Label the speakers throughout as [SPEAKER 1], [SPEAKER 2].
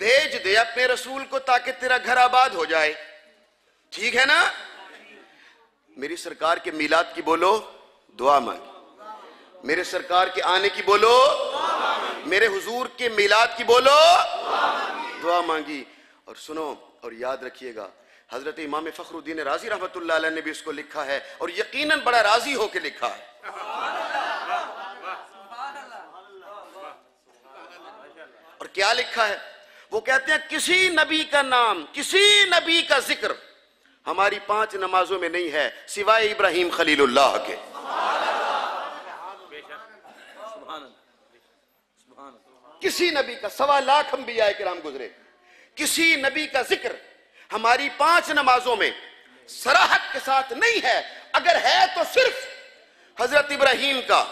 [SPEAKER 1] بھیج دے اپنے رسول کو تاکہ تیرا گھر آباد ہو جائے. ٹھیک ہے نا؟ میری سرکار کے میلاد کی بولو دعا مانگی, میرے سرکار کے آنے کی بولو, میرے حضور کے میلاد کی بولو دعا مانگی. اور سنو اور یاد رکھیے گا, حضرت امام فخر الدین رازی رحمت اللہ علیہ نے بھی اس کو لکھا ہے, اور یقیناً بڑا راضی ہو کے لکھا ہے. اور کیا لکھا ہے؟ وہ کہتے ہیں کسی نبی کا نام, کسی نبی کا ذکر ہماری 5 نمازوں میں نہیں ہے سوائے ابراہیم خلیل اللہ کے. کسی نبی کا, 1.25 لاکھ انبیاء کرام گزرے, کسی نبی کا ذکر ہماری 5 نمازوں میں صراحت کے ساتھ نہیں ہے. اگر ہے تو صرف حضرت ابراہیم کا.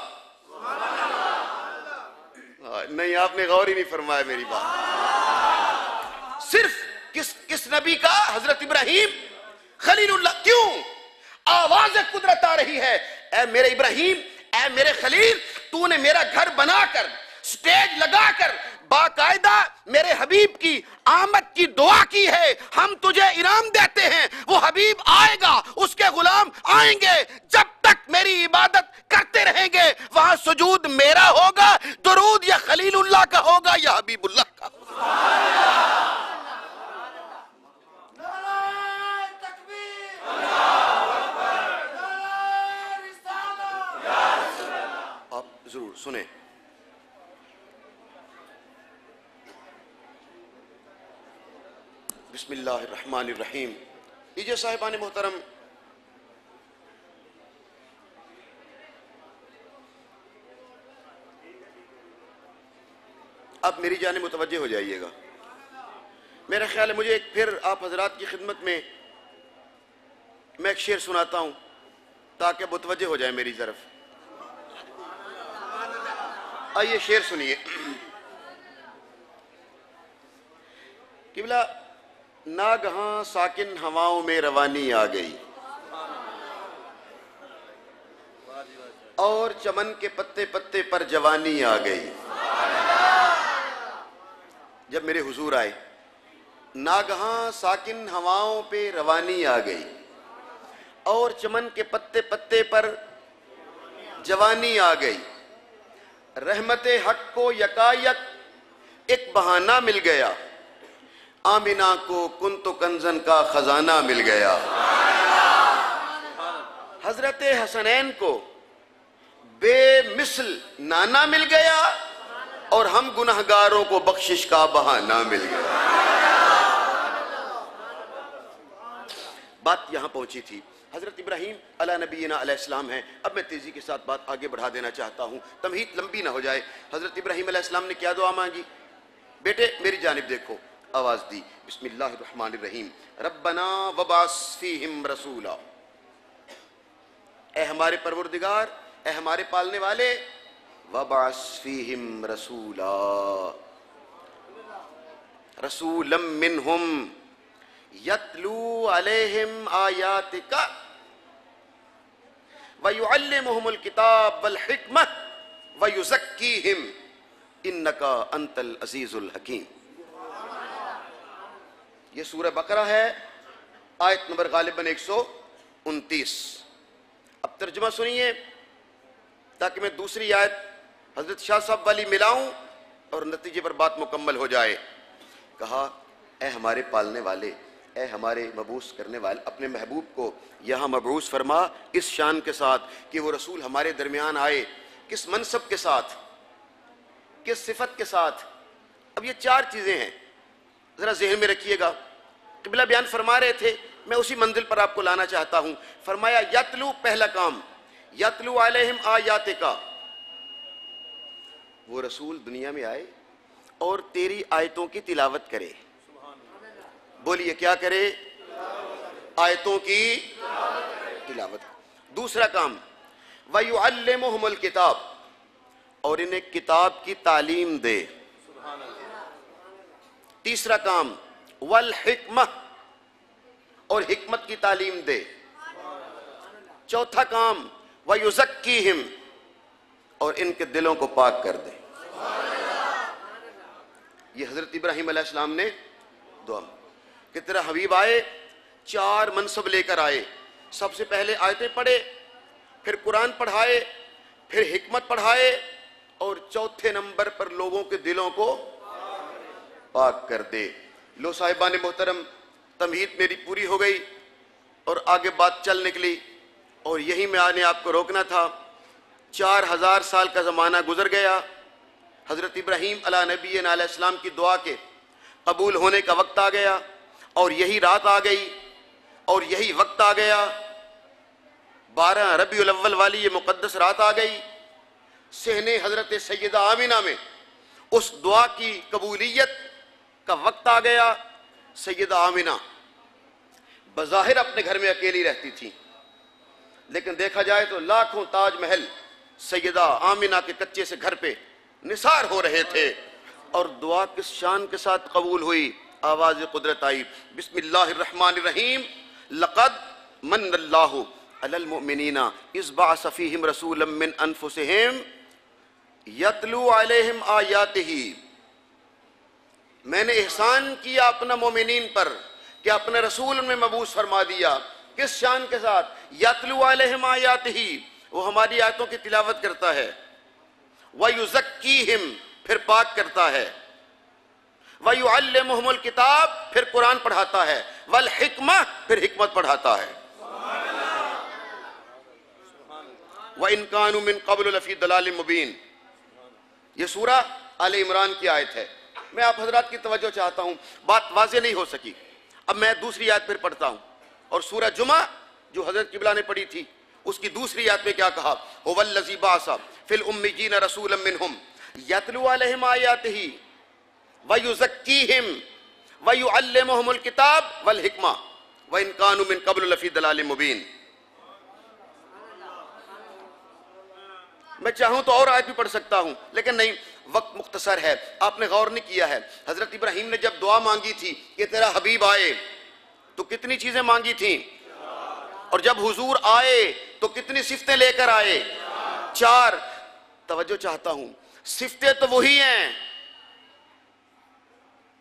[SPEAKER 1] نہیں, آپ نے غور ہی نہیں فرمایا میری بات. صرف کس نبی کا؟ حضرت ابراہیم خلیل اللہ. کیوں؟ آواز قدرت آ رہی ہے, اے میرے ابراہیم, اے میرے خلیل, تو نے میرا گھر بنا کر, سٹیج لگا کر باقاعدہ میرے حبیب کی آمد کی دعا کی ہے. ہم تجھے انعام دیتے ہیں, وہ حبیب آئے گا, اس کے غلام آئیں گے, جب تک میری عبادت کرتے رہیں گے وہاں سجود میرا ہوگا, درود یا خلیل اللہ کا ہوگا یا حبیب اللہ کا. آپ ضرور سنیں. بسم اللہ الرحمن الرحیم. لیجئے صاحبان محترم, اب میری جانب متوجہ ہو جائیے گا. میرا خیال ہے مجھے ایک پھر آپ حضرات کی خدمت میں ایک شعر سناتا ہوں تاکہ متوجہ ہو جائے میری طرف. آئیے شعر سنیے. قبلہ, ناگہاں ساکن ہواؤں میں روانی آ گئی, اور چمن کے پتے پتے پر جوانی آ گئی. جب میرے حضور آئے, ناگہاں ساکن ہواؤں پہ روانی آ گئی, اور چمن کے پتے پتے پر جوانی آ گئی. رحمت حق کو یکایک ایک بہانہ مل گیا, آمینہ کو کنت کنزن کا خزانہ مل گیا. حضرت حسنین کو بے مثل نانا مل گیا, اور ہم گنہگاروں کو بخشش کا بہانہ مل گیا. بات یہاں پہنچی تھی. حضرت ابراہیم علیہ نبینا علیہ السلام ہیں. اب میں تیزی کے ساتھ بات آگے بڑھا دینا چاہتا ہوں, تمہید لمبی نہ ہو جائے. حضرت ابراہیم علیہ السلام نے کیا دعا مانگی؟ بیٹے میری جانب دیکھو, آواز دی. بسم اللہ الرحمن الرحیم. ربنا وبعث فیہم رسولا. اے ہمارے پروردگار, اے ہمارے پالنے والے, وبعث فیہم رسولا, رسولا منہم یتلو علیہم آیاتک ویعلمہم الکتاب والحکمہ ویزکیہم انکا انت العزیز الحکیم. یہ سورہ بقرہ ہے, آیت نمبر غالباً 129. اب ترجمہ سنیے تاکہ میں دوسری آیت حضرت شاہ صاحب والی ملاؤں اور نتیجے پر بات مکمل ہو جائے. کہا اے ہمارے پالنے والے, اے ہمارے مبعوث کرنے والے, اپنے محبوب کو یہاں مبعوث فرما اس شان کے ساتھ کہ وہ رسول ہمارے درمیان آئے. کس منصب کے ساتھ, کس صفت کے ساتھ؟ اب یہ 4 چیزیں ہیں, ذرا ذہن میں رکھیے گا. قبلہ بیان فرما رہے تھے, میں اسی منزل پر آپ کو لانا چاہتا ہوں. فرمایا یتلو, پہلا کام, یتلو علیہم آیاتکا, وہ رسول دنیا میں آئے اور تیری آیتوں کی تلاوت کرے. بولیے کیا کرے؟ آیتوں کی تلاوت. دوسرا کام وَيُعَلِّمُهُمُ الْكِتَابِ, اور انہیں کتاب کی تعلیم دے. تیسرا کام والحکمہ, اور حکمت کی تعلیم دے. چوتھا کام وَيُزَكِّيهِمْ, اور ان کے دلوں کو پاک کر دے. یہ حضرت ابراہیم علیہ السلام نے دعا کہ تیرا حبیب آئے، 4 منصب لے کر آئے. سب سے پہلے آیتیں پڑھے، پھر قرآن پڑھائے، پھر حکمت پڑھائے، اور چوتھے نمبر پر لوگوں کے دلوں کو پاک کر دے. لو صاحبان محترم، تمہید میری پوری ہو گئی اور آگے بات چل نکلی، اور یہی میں آنے آپ کو روکنا تھا. 4000 سال کا زمانہ گزر گیا. حضرت ابراہیم علیہ نبی علیہ السلام کی دعا کے قبول ہونے کا وقت آ گیا، اور یہی رات آ گئی اور یہی وقت آ گیا. 12 ربیع الاول والی یہ مقدس رات آ گئی. صحن حضرت سیدہ آمینہ میں اس دعا کی قبولیت کا وقت آ گیا. سیدہ آمینہ بظاہر اپنے گھر میں اکیلی رہتی تھی، لیکن دیکھا جائے تو لاکھوں تاج محل سیدہ آمینہ کے کچے سے گھر پہ نثار ہو رہے تھے. اور دعا کس شان کے ساتھ قبول ہوئی؟ آواز قدرت آئی، بسم اللہ الرحمن الرحیم، لقد من اللہ علی المؤمنین اذ بعث فیہم رسولا من انفسہم یتلو علیہم آیاتہ. میں نے احسان کیا اپنا مومنین پر کہ اپنا رسول میں مبعوث فرما دیا. کس شان کے ساتھ؟ یتلو علیہم آیاتہ، وہ ہماری آیتوں کی تلاوت کرتا ہے. وَيُزَكِّيهِمْ، پھر پاک کرتا ہے. وَيُعَلِّمُهُمُ الْكِتَابِ، پھر قرآن پڑھاتا ہے. وَالْحِكْمَةِ، پھر حکمت پڑھاتا ہے. وَإِنْ كَانُوا مِنْ قَبْلُ لَفِي ضَلَالٍ مُبِينٍ. یہ سورہ آل عمران کی آیت ہے. میں آپ حضرات کی توجہ چاہتا ہوں، بات واضح نہیں ہو سکی. اب میں دوسری آیت پھر پڑھتا ہوں. اور سورہ جمعہ جو حضرت قبلہ نے پڑھی تھی، اس کی دوسری آیت میں کیا کہا؟ هُوَ الَّذِي بَعَثَ فِي الْأُمِّيِّينَ رَسُولًا مِّنْهُمْ يَتْلُو عَلَيْهِمْ آيَاتِهِ وَيُزَكِّيهِمْ وَيُعَلِّمُهُمُ الْكِتَابَ وَالْحِكْمَةَ وَإِنْ كَانُوا مِنْ قَبْلُ لَفِي ضَلَالٍ مُبِينٍ. میں چاہوں تو اور آیت بھی پڑھ سکتا ہوں، لیکن نہیں، وقت مختصر ہے. آپ نے غور نہیں کیا ہے، حضرت ابراہیم نے جب دعا مانگی تھی کہ تیرا حبیب آئے، تو کتنی چیزیں مانگی تھیں؟ اور جب حضور آئے تو کتنی صفتیں لے کر آئے؟ 4. توجہ چاہتا ہوں، صفتیں تو وہی ہیں،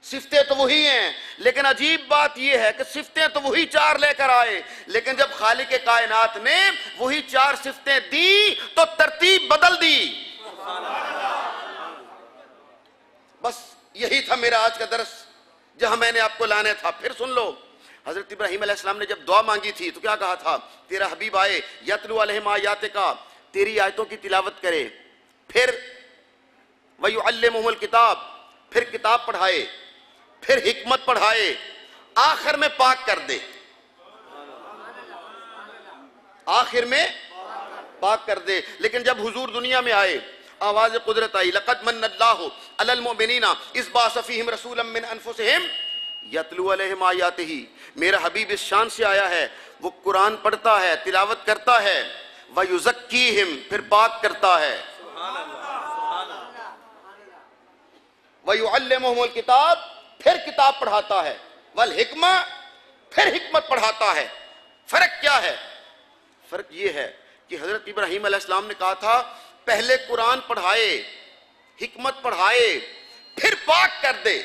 [SPEAKER 1] صفتیں تو وہی ہیں، لیکن عجیب بات یہ ہے کہ صفتیں تو وہی 4 لے کر آئے، لیکن جب خالق کائنات نے وہی 4 صفتیں دی تو ترتیب بدل دی. بس یہی تھا میرا آج کا درس جہاں میں نے آپ کو لانا تھا. پھر سن لو، حضرت ابراہیم علیہ السلام نے جب دعا مانگی تھی تو کیا کہا تھا؟ تیرا حبیب آئے، یتلو علیہم آیاتک، تیری آیتوں کی تلاوت کرے. پھر وَيُعَلِّمُهُمُ الْكِتَابَ، پھر کتاب پڑھائے، پھر حکمت پڑھائے، آخر میں پاک کر دے. آخر میں پاک کر دے. لیکن جب حضور دنیا میں آئے، آواز قدرت آئی، لقد من اللہ علی المؤمنین اذ بعث فیہم رسولا من انفسہم یتلو علیہم آیاتہ. میرا حبیب اس شان سے آیا ہے، وہ قرآن پڑھتا ہے، تلاوت کرتا ہے. وَيُزَكِّيهِمْ، پھر پاک کرتا ہے. وَيُعَلِّمُهُمُ الْكِتَابَ، پھر کتاب پڑھاتا ہے. وَالْحِكْمَةِ، پھر حکمت پڑھاتا ہے. فرق کیا ہے؟ فرق یہ ہے کہ حضرت ابراہیم علیہ السلام نے کہا تھا پہلے قرآن پڑھائے، حکمت پڑھائے، پھر پاک کر دے.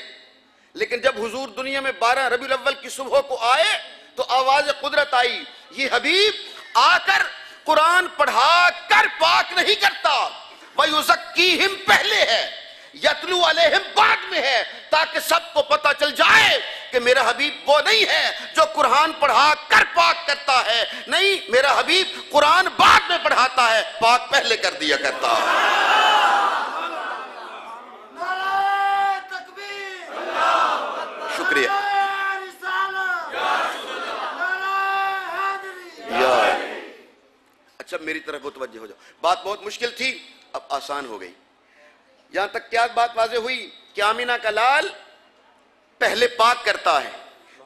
[SPEAKER 1] لیکن جب حضور دنیا میں 12 ربیع الاول کی صبح کو آئے تو آواز قدرت آئی، یہ حبیب آ کر قرآن پڑھا کر پاک نہیں کرتا. وَيُزَكِّيهِمْ پہلے ہے، یتلو علیہم بعد میں ہے، تاکہ سب کو پتہ چل جائے کہ میرا حبیب وہ نہیں ہے جو قرآن پڑھا کر پاک کرتا ہے. نہیں، میرا حبیب قرآن بعد میں پڑھاتا ہے، پاک پہلے کر دیا کرتا ہے. شکریہ. اچھا میری طرف متوجہ ہو جاؤ. بات بہت مشکل تھی، اب آسان ہو گئی. یہاں تک کیا بات واضح ہوئی کہ آمینہ کا لال پہلے پاک کرتا ہے.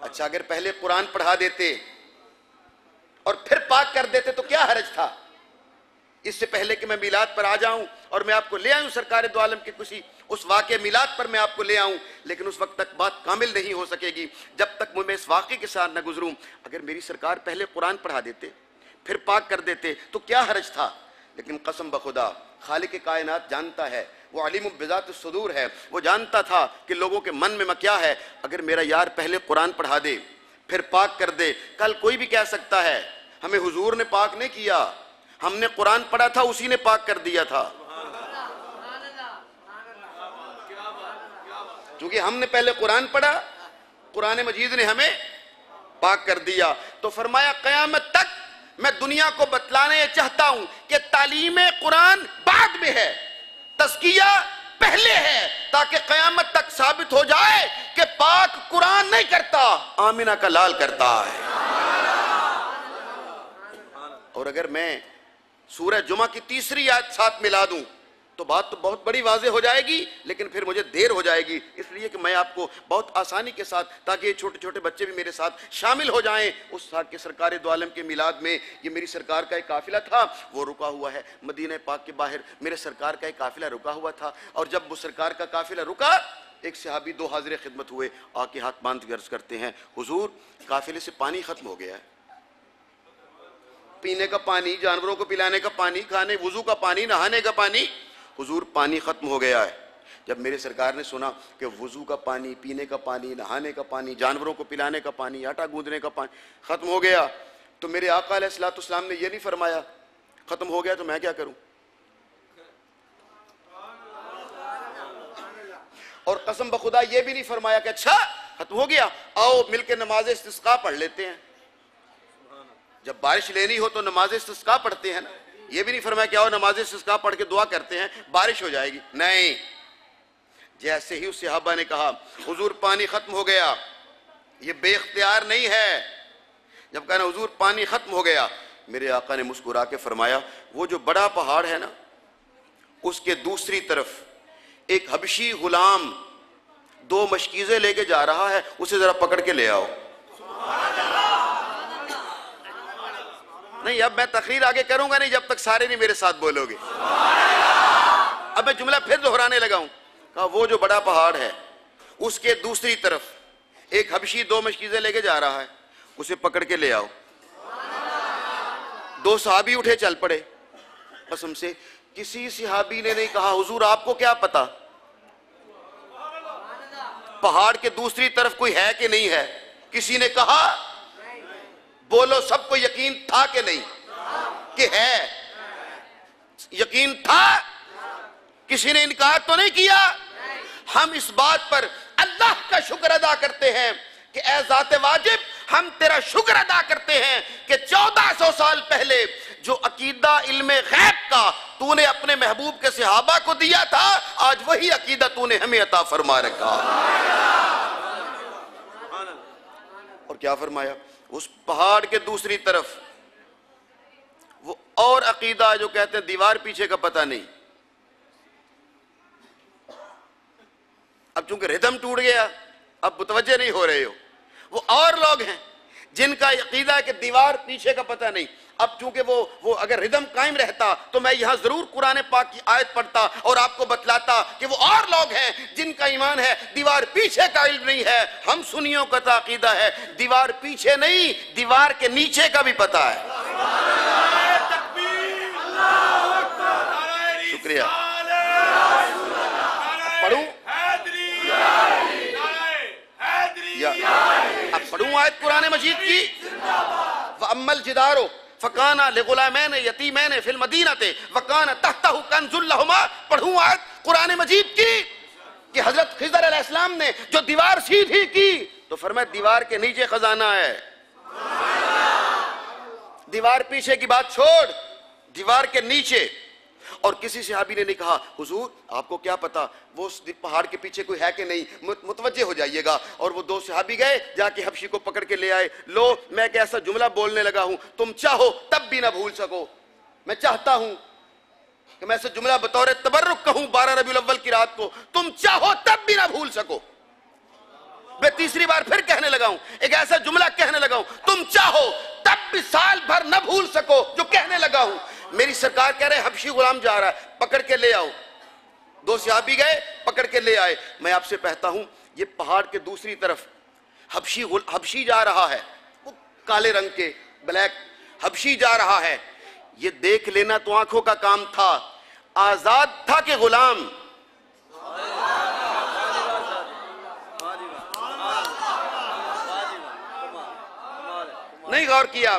[SPEAKER 1] اچھا اگر پہلے قرآن پڑھا دیتے اور پھر پاک کر دیتے تو کیا حرج تھا؟ اس سے پہلے کہ میں میلاد پر آ جاؤں اور میں آپ کو لے آؤں سرکار دو عالم کی خوشی، اس واقعے میلاد پر میں آپ کو لے آؤں، لیکن اس وقت تک بات کامل نہیں ہو سکے گی جب تک میں اس واقعے کے ساتھ نہ گزروں. اگر میری سرکار پہلے قرآن پڑھا دیتے پھر پاک کر دیتے تو کیا حرج تھا؟ لیکن قسم بخدا خالق کائنات جانتا ہے وہ علیم بذات الصدور ہے، وہ جانتا تھا کہ لوگوں کے من میں کیا ہے۔ اگر میرا یار پہلے قرآن پڑھا دے پھر پاک کر دے، کل کوئی بھی کہہ سکتا ہے ہمیں حضور نے پاک نہیں کیا، ہم نے قرآن پڑھا تھا اسی نے پاک کر دیا تھا، کیونکہ ہم نے پہلے قرآن پڑھا، قرآن مجید نے ہمیں پاک کر دیا۔ تو فرمایا قیامت تک میں دنیا کو بتلانے چاہتا ہوں کہ تعلیم قرآن بعد میں ہے، تزکیہ پہلے ہے، تاکہ قیامت تک ثابت ہو جائے کہ پاک قرآن نہیں کرتا، آمنہ کا لال کرتا ہے۔ اور اگر میں سورہ جمعہ کی تیسری آیت ساتھ ملا دوں تو بات تو بہت بڑی واضح ہو جائے گی، لیکن پھر مجھے دیر ہو جائے گی، اس لیے کہ میں آپ کو بہت آسانی کے ساتھ، تاکہ یہ چھوٹے چھوٹے بچے بھی میرے ساتھ شامل ہو جائیں۔ اس ساتھ کے سرکار دو عالم کے میلاد میں یہ میری سرکار کا ایک قافلہ تھا، وہ رکا ہوا ہے مدینہ پاک کے باہر، میرے سرکار کا ایک قافلہ رکا ہوا تھا، اور جب وہ سرکار کا قافلہ رکا ایک صحابی دو حاضر خدمت ہوئے، آ کے ہاتھ باندھ کے عرض کرتے ہیں حضور قافلے سے پانی ختم ہو گیا ہے، پینے کا پانی، جانوروں کو پلانے کا پانی، کھانے وضو کا پانی، نہانے کا پانی، حضور پانی ختم ہو گیا ہے۔ جب میرے سرکار نے سنا کہ وضو کا پانی، پینے کا پانی، نہانے کا پانی، جانوروں کو پلانے کا پانی، آٹا گوندنے کا پانی ختم ہو گیا، تو میرے آقا علیہ الصلوۃ والسلام نے یہ نہیں فرمایا ختم ہو گیا تو میں کیا کروں، اور قسم بخدا یہ بھی نہیں فرمایا کہ اچھا ختم ہو گیا آؤ مل کے نماز استسقاء پڑھ لیتے ہیں، جب بارش لینی ہو تو نماز استسقاء پڑھتے ہیں نا، یہ بھی نہیں فرمایا کہ آؤ نماز استسقاء پڑھ کے دعا کرتے ہیں بارش ہو جائے گی، نہیں، جیسے ہی اس صحابہ نے کہا حضور پانی ختم ہو گیا، یہ بے اختیار نہیں ہے، جب کہا نا حضور پانی ختم ہو گیا، میرے آقا نے مسکرا کے فرمایا وہ جو بڑا پہاڑ ہے نا اس کے دوسری طرف ایک حبشی غلام دو مشکیزیں لے کے جا رہا ہے، اسے ذرا پکڑ کے لے آؤ۔ نہیں اب میں تقریر آگے کروں گا نہیں جب تک سارے نہیں میرے ساتھ بولو گے، اب میں جملہ پھر دہرانے لگا ہوں، کہا وہ جو بڑا پہاڑ ہے اس کے دوسری طرف ایک حبشی دو مشکیزیں لے کے جا رہا ہے، اسے پکڑ کے لے آؤ۔ دو صحابی اٹھے چل پڑے، قسم سے کسی صحابی نے نہیں کہا حضور آپ کو کیا پتا پہاڑ کے دوسری طرف کوئی ہے کہ نہیں ہے، کسی نے کہا بولو سب کو یقین تھا کہ نہیں کہ ہے، یقین تھا، کسی نے انکار تو نہیں کیا۔ ہم اس بات پر اللہ کا شکر ادا کرتے ہیں کہ اے ذات واجب ہم تیرا شکر ادا کرتے ہیں کہ 1400 سال پہلے جو عقیدہ علم غیب کا تو نے اپنے محبوب کے صحابہ کو دیا تھا، آج وہی عقیدہ تو نے ہمیں عطا فرما رکھا۔ اور کیا فرمایا، اس پہاڑ کے دوسری طرف وہ اور عقیدہ جو کہتے ہیں دیوار پیچھے کا پتہ نہیں، اب چونکہ ردم ٹوٹ گیا اب متوجہ نہیں ہو رہے ہو، وہ اور لوگ ہیں جن کا عقیدہ ہے کہ دیوار پیچھے کا پتہ نہیں، اب چونکہ وہ اگر ردم قائم رہتا تو میں یہاں ضرور قرآن پاک کی آیت پڑھتا اور آپ کو بتلاتا کہ وہ اور لوگ ہیں جن کا ایمان ہے دیوار پیچھے کا علم نہیں ہے۔ ہم سنیوں کا تو عقیدہ ہے دیوار پیچھے نہیں دیوار کے نیچے کا بھی پتہ ہے۔ شکریہ، پڑھوں اب پڑھوں آیت قرآن مجید کی، وَأَمَّا الْجِدَارُ فَكَانَ لِغُلَامَيْنِ يَتِيمَيْنِ فِي الْمَدِينَةِ وَكَانَ تَحْتَهُ كَنْزٌ لَهُمَا، پڑھوں آیت قرآن مجید کی کہ حضرت خضر علیہ السلام نے جو دیوار سیدھی کی تو فرمایا دیوار کے نیچے خزانہ ہے، دیوار پیچھے کی بات چھوڑ، دیوار کے نیچے۔ اور کسی صحابی نے نہیں کہا حضور آپ کو کیا پتا وہ اس پہاڑ کے پیچھے کوئی ہے کہ نہیں، متوجہ ہو جائیے گا۔ اور وہ دو صحابی گئے جا کے حبشی کو پکڑ کے لے آئے، لو میں ایک ایسا جملہ بولنے لگا ہوں تم چاہو تب بھی نہ بھول سکو، میں چاہتا ہوں کہ میں ایسا جملہ بطور تبرک کہوں 12 ربیع الاول کی رات کو، تم چاہو تب بھی نہ بھول سکو۔ میں تیسری بار پھر کہنے لگا ہوں، ایک ایسا جملہ کہنے لگا ہوں تم چاہو تب بھی سال بھر نہ بھول سکو جو کہنے لگا ہوں۔ میری سرکار کہہ رہے حبشی غلام جا رہا ہے پکڑ کے لے آؤ، دو صحابی گئے پکڑ کے لے آئے۔ میں آپ سے کہتا ہوں یہ پہاڑ کے دوسری طرف حبشی جا رہا ہے، وہ کالے رنگ کے بلیک حبشی جا رہا ہے، یہ دیکھ لینا تو آنکھوں کا کام تھا، آزاد تھا کہ غلام، نہیں غور کیا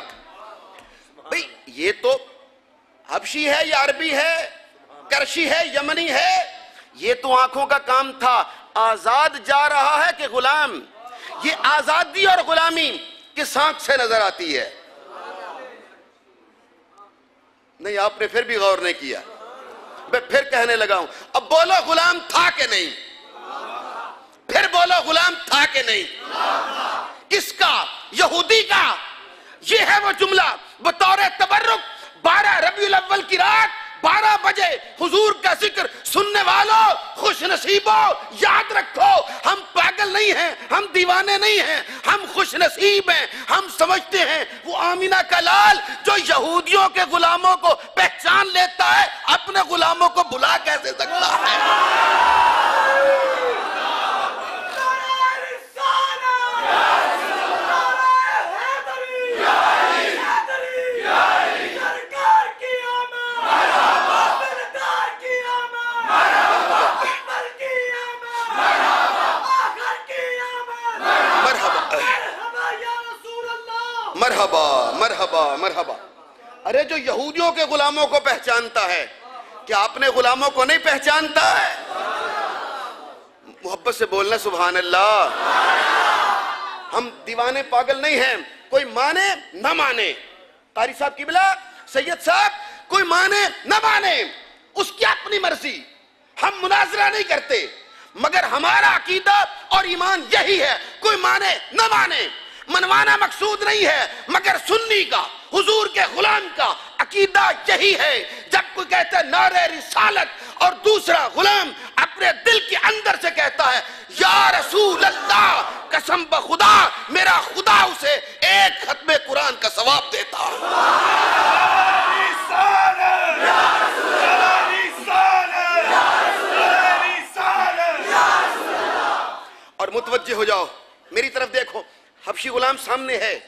[SPEAKER 1] بھئی یہ تو حبشی ہے یا عربی ہے، کرشی ہے، یمنی ہے، یہ تو آنکھوں کا کام تھا، آزاد جا رہا ہے کہ غلام؟ یہ آزادی اور غلامی کس آنکھ سے نظر آتی ہے؟ نہیں، آپ نے پھر بھی غور نہیں کیا. میں پھر کہنے لگا ہوں، اب بولو غلام تھا کہ نہیں؟ پھر بولو غلام تھا کہ نہیں؟ کس کا؟ یہودی کا. یہ ہے وہ جملہ بطور تبرک 12 ربیع الاول کی رات 12 بجے حضور کا ذکر سننے والوں خوش نصیبوں، یاد رکھو ہم پاگل نہیں ہیں، ہم دیوانے نہیں ہیں، ہم خوش نصیب ہیں. ہم سمجھتے ہیں وہ آمینہ کا لال جو یہودیوں کے غلاموں کو پہچان لیتا ہے اپنے غلاموں کو بھلا کیسے سکتا ہے؟ مرحبا مرحبا مرحبا. ارے جو یہودیوں کے غلاموں کو پہچانتا ہے کیا اپنے غلاموں کو نہیں پہچانتا ہے؟ محبت سے بولنا سبحان اللہ. ہم دیوانے پاگل نہیں ہیں. کوئی مانے نہ مانے، قاری صاحب قبلہ، سید صاحب، کوئی مانے نہ مانے اس کی اپنی مرضی. ہم مناظرہ نہیں کرتے، مگر ہمارا عقیدہ اور ایمان یہی ہے، کوئی مانے نہ مانے. منوانا مقصود نہیں ہے، مگر سنی کا، حضور کے غلام کا عقیدہ یہی ہے. جب کوئی کہتا ہے نعرہ رسالت اور دوسرا غلام اپنے دل کے اندر سے کہتا ہے یا رسول اللہ، قسم بخدا میرا خدا اسے ایک ختم قرآن کا ثواب دیتا. اور متوجہ ہو جاؤ، میری طرف دیکھو، حبشی غلام سامنے ہے.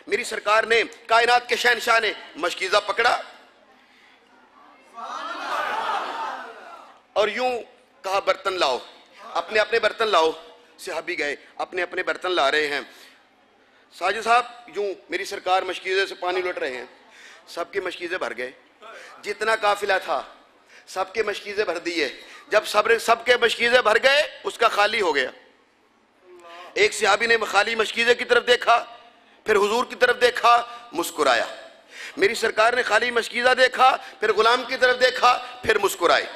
[SPEAKER 1] میری سرکار نے، کائنات کے شہنشاہ نے مشکیزہ پکڑا اور یوں کہا برتن لاؤ، اپنے اپنے برتن لاؤ. صحابی گئے اپنے اپنے برتن لا رہے ہیں. ساجد صاحب یوں میری سرکار مشکیزے سے پانی لوٹ رہے ہیں. سب کے مشکیزے بھر گئے، جتنا قافلہ تھا سب کے مشکیزے بھر دیے. جب سب کے مشکیزے بھر گئے اس کا خالی ہو گیا. ایک صحابی نے خالی مشکیزے کی طرف دیکھا، پھر حضور کی طرف دیکھا، مسکرایا. میری سرکار نے خالی مشکیزہ دیکھا، پھر غلام کی طرف دیکھا، پھر مسکرائے.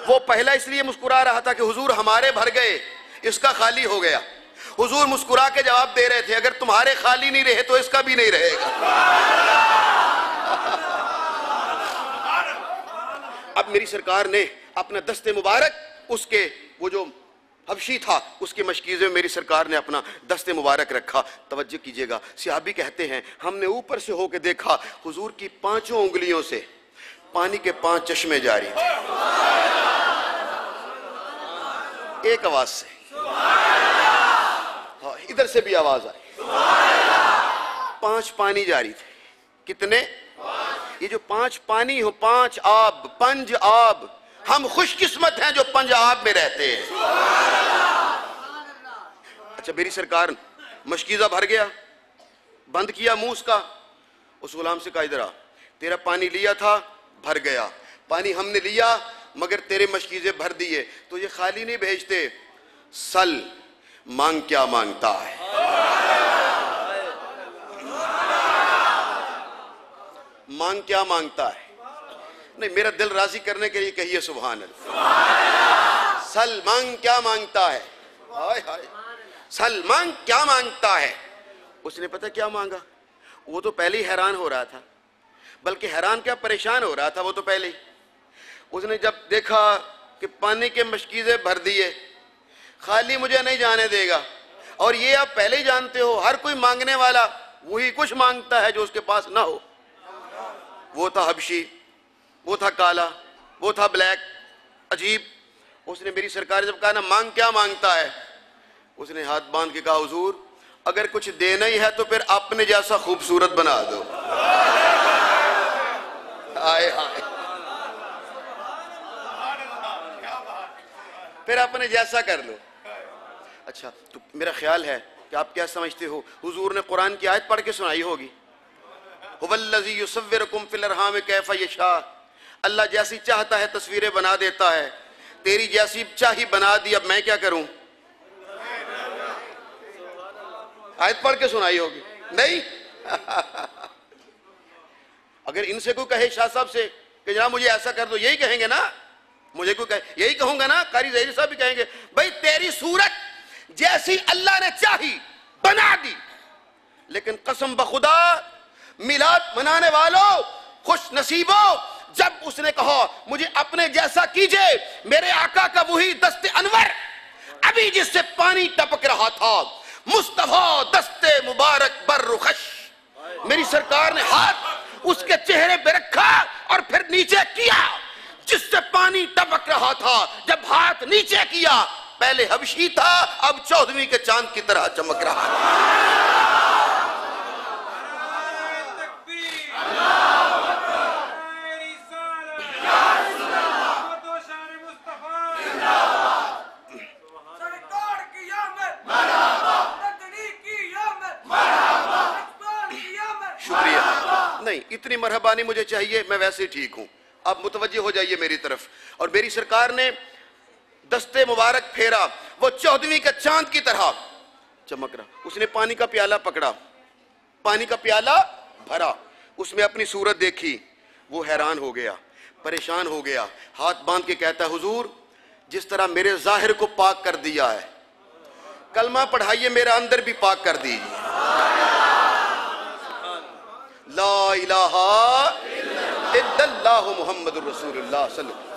[SPEAKER 1] وہ پہلا اس لیے مسکرا رہا تھا کہ حضور ہمارے بھر گئے، اس کا خالی ہو گیا. حضور مسکرا کے جواب دے رہے تھے اگر تمہارے خالی نہیں رہے تو اس کا بھی نہیں رہے گا. اب میری سرکار نے اپنا دست مبارک اس کے، وہ جو حبشی تھا اس کے مشکیزے میں میری سرکار نے اپنا دست مبارک رکھا. توجہ کیجئے گا، صحابی کہتے ہیں ہم نے اوپر سے ہو کے دیکھا حضور کی 5 انگلیوں سے پانی کے 5 چشمے جاری تھے، ایک آواز سے. ہاں ادھر سے بھی آواز آئی. 5 پانی جاری تھے. کتنے؟ یہ جو 5 پانی ہو، 5 آب، 5 آب. ہم خوش قسمت ہیں جو 5 آب میں رہتے ہیں. اچھا میری سرکار مشکیزہ بھر گیا، بند کیا منہ اس کا. اس غلام سے کہا ادھر آ، تیرا پانی لیا تھا بھر گیا، پانی ہم نے لیا مگر تیرے مشکیزے بھر دیے، تو یہ خالی نہیں بھیجتے. سل، مانگ کیا مانگتا ہے. مانگ کیا مانگتا ہے؟ نہیں، میرا دل راضی کرنے کے لیے کہیے سبحان اللہ. سل، مانگ کیا مانگتا ہے. ہائے ہائے، سل، مانگ کیا مانگتا ہے. اس نے پتہ کیا مانگا؟ وہ تو پہلے ہی حیران ہو رہا تھا، بلکہ حیران کیا پریشان ہو رہا تھا وہ تو پہلے ہی. اس نے جب دیکھا کہ پانی کے مشکیزے بھر دیے، خالی مجھے نہیں جانے دے گا. اور یہ آپ پہلے ہی جانتے ہو ہر کوئی مانگنے والا وہی کچھ مانگتا ہے جو اس کے پاس نہ ہو. وہ تھا حبشی، وہ تھا کالا، وہ تھا بلیک، عجیب. اس نے میری سرکار جب کہا نا مانگ کیا مانگتا ہے، اس نے ہاتھ باندھ کے کہا حضور اگر کچھ دینا ہی ہے تو پھر اپنے جیسا خوبصورت بنا دو. آئے آئے، پھر اپنے جیسا کر لو. اچھا تو میرا خیال ہے کہ آپ کیا سمجھتے ہو حضور نے قرآن کی آیت پڑھ کے سنائی ہوگی، هو الذی یصورکم فی الارحام کیف یشاء، اللہ جیسی چاہتا ہے تصویریں بنا دیتا ہے، تیری جیسی چاہی بنا دی، اب میں کیا کروں؟ آیت پڑھ کے سنائی ہوگی نہیں؟ اگر ان سے کوئی کہے شاہ صاحب سے کہ جناب مجھے ایسا کر دو، یہی کہیں گے نا، مجھے کوئی کہے یہی کہوں گا نا، قاری ظہیر صاحب بھی کہیں گے بھئی تیری صورت جیسی اللہ نے چاہی بنا دی، لیکن قسم بخدا میلاد منانے والوں خوش نصیبوں، جب اس نے کہا مجھے اپنے جیسا کیجئے، میرے آقا کا وہی دست انور ابھی جس سے پانی ٹپک رہا تھا، مصطفیٰ دست مبارک بر رخش، میری سرکار نے ہاتھ اس کے چہرے پہ رکھا اور پھر نیچے کیا جس سے پانی ٹپک رہا تھا، جب ہاتھ نیچے کیا پہلے حبشی تھا اب 14ویں کے چاند کی طرح چمک رہا تھا۔ نہیں اتنی مرحبانی مجھے چاہیے، میں ویسے ٹھیک ہوں، آپ متوجہ ہو جائیے میری طرف۔ اور میری سرکار نے دست مبارک پھیرا، وہ 14ویں کا چاند کی طرح چمک رہا، اس نے پانی کا پیالہ پکڑا، پانی کا پیالہ بھرا، اس میں اپنی صورت دیکھی، وہ حیران ہو گیا، پریشان ہو گیا، ہاتھ باندھ کے کہتا ہے حضور جس طرح میرے ظاہر کو پاک کر دیا ہے، کلمہ پڑھائیے میرا اندر بھی پاک کر دیجیے، لا الہ الا اللہ محمد الرسول اللہ صلی اللہ علیہ وسلم۔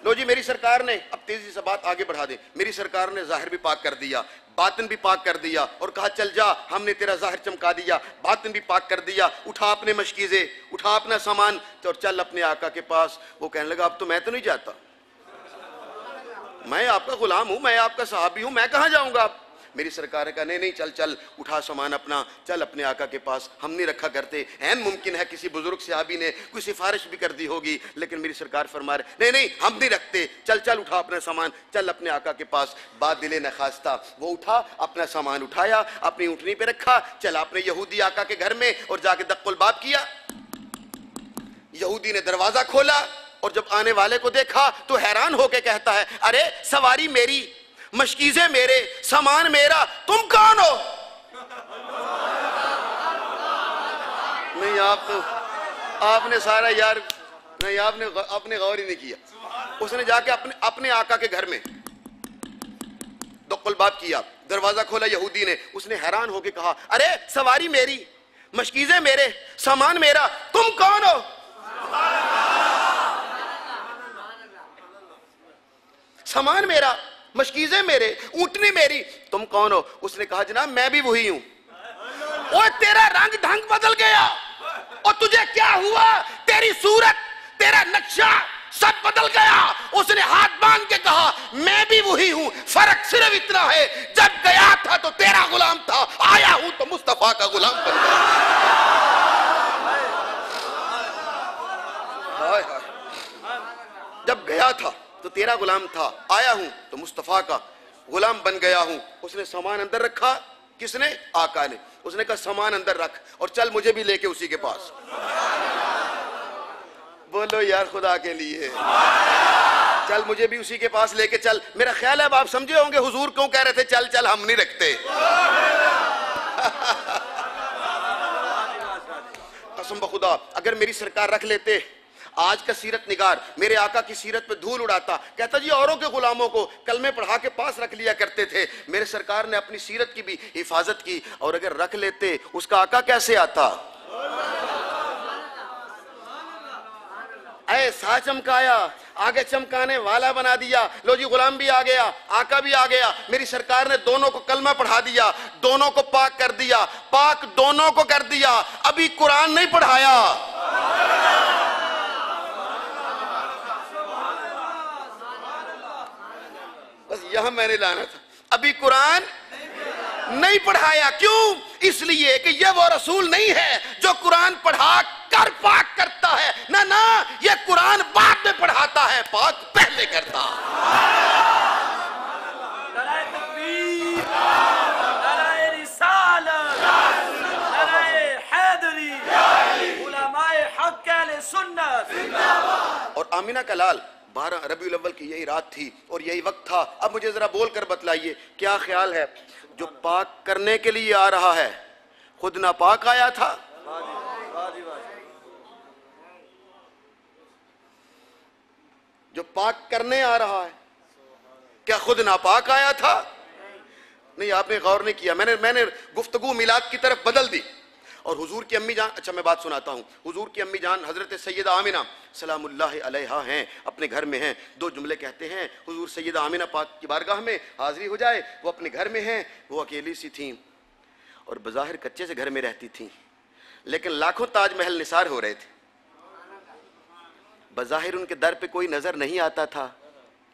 [SPEAKER 1] لو جی میری سرکار نے، اب تیزی سے بات آگے بڑھا دیں، میری سرکار نے ظاہر بھی پاک کر دیا، باطن بھی پاک کر دیا، اور کہا چل جا ہم نے تیرا ظاہر چمکا دیا، باطن بھی پاک کر دیا، اٹھا اپنے مشکیزے، اٹھا اپنا سامان اور چل اپنے آقا کے پاس۔ وہ کہنے لگا اب تو میں تو نہیں جاتا، میں آپ کا غلام ہوں، میں آپ کا صحابی ہوں، میں کہاں جاؤں گا؟ میری سرکار نے کہا نہیں چل چل اٹھا سامان اپنا، چل اپنے آقا کے پاس، ہم نہیں رکھا کرتے، این ممکن ہے کسی بزرگ صحابی نے کوئی سفارش بھی کر دی ہوگی، لیکن میری سرکار فرما رہے نہیں ہم نہیں رکھتے، چل چل اٹھا اپنا سامان، چل اپنے آقا کے پاس۔ بات دل نخواستہ وہ اٹھا اپنا سامان، اٹھایا اپنی اونٹنی پہ رکھا، چلا اپنے یہودی آقا کے گھر میں اور جا کے دق الباب کیا۔ یہودی نے دروازہ کھولا اور جب آنے والے کو دیکھا تو حیران ہو کے کہتا ہے ارے سواری میری، مشکیزیں میرے، سامان میرا، تم کون ہو؟ نہیں آپ نے سارا یار نہیں آپ نے غور ہی نہیں کیا۔ اس نے جا کے اپنے آقا کے گھر میں دق الباب کیا، دروازہ کھولا یہودی نے، اس نے حیران ہو کے کہا ارے سواری میری، مشکیزیں میرے، سامان میرا، تم کون ہو؟ سامان میرا، مشکیزیں میرے، اونٹنی میری، تم کون ہو؟ اس نے کہا جناب میں بھی وہی ہوں۔ اوہ تیرا رنگ ڈھنگ بدل گیا، اور تجھے کیا ہوا؟ تیری صورت، تیرا نقشہ سب بدل گیا۔ اس نے ہاتھ باندھ کے کہا میں بھی وہی ہوں، فرق صرف اتنا ہے جب گیا تھا تو تیرا غلام تھا، آیا ہوں تو مصطفیٰ کا غلام بن گیا۔ جب گیا تھا تو تیرا غلام تھا، آیا ہوں تو مصطفیٰ کا غلام بن گیا ہوں۔ اس نے سامان اندر رکھا، کس نے؟ آقا نے۔ اس نے کہا سامان اندر رکھ اور چل مجھے بھی لے کے اسی کے پاس۔ بولو یار خدا کے لیے، چل مجھے بھی اسی کے پاس لے کے چل۔ میرا خیال ہے اب آپ سمجھے ہوں گے حضور کیوں کہہ رہے تھے چل چل ہم نہیں رکھتے۔ قسم بخدا اگر میری سرکار رکھ لیتے، آج کا سیرت نگار میرے آقا کی سیرت پہ دھول اڑاتا، کہتا جی اوروں کے غلاموں کو کلمے پڑھا کے پاس رکھ لیا کرتے تھے، میرے سرکار نے اپنی سیرت کی بھی حفاظت کی، اور اگر رکھ لیتے اس کا آقا کیسے آتا؟ ایسا چمکایا، آگے چمکانے والا بنا دیا۔ لو جی غلام بھی آ گیا، آقا بھی آ گیا، میری سرکار نے دونوں کو کلمہ پڑھا دیا، دونوں کو پاک کر دیا، پاک دونوں کو کر دیا، ابھی قرآن نہیں پڑھایا۔ بس یہاں میں نے لانا تھا، ابھی قرآن نہیں پڑھایا۔ کیوں؟ اس لیے کہ یہ وہ رسول نہیں ہے جو قرآن پڑھا کر پاک کرتا ہے، نہ یہ قرآن بعد میں پڑھاتا ہے، پاک پہلے کرتا۔ آمینہ کا لال 12 ربیع الاول کی یہی رات تھی اور یہی وقت تھا. اب مجھے ذرا بول کر بتلائیے کیا خیال ہے, جو پاک کرنے کے لیے آ رہا ہے خود ناپاک آیا تھا؟ جو پاک کرنے آ رہا ہے کیا خود ناپاک آیا تھا؟ نہیں, آپ نے غور نہیں کیا. میں نے گفتگو میلاد کی طرف بدل دی. اور حضور کی امی جان, اچھا میں بات سناتا ہوں, حضور کی امی جان حضرت سیدہ آمنہ سلام اللہ علیہا ہیں, اپنے گھر میں ہیں. 2 جملے کہتے ہیں حضور سیدہ آمنہ پاک کی بارگاہ میں حاضری ہو جائے. وہ اپنے گھر میں ہیں, وہ اکیلی سی تھیں اور بظاہر کچے سے گھر میں رہتی تھیں, لیکن لاکھوں تاج محل نثار ہو رہے تھے. بظاہر ان کے در پہ کوئی نظر نہیں آتا تھا,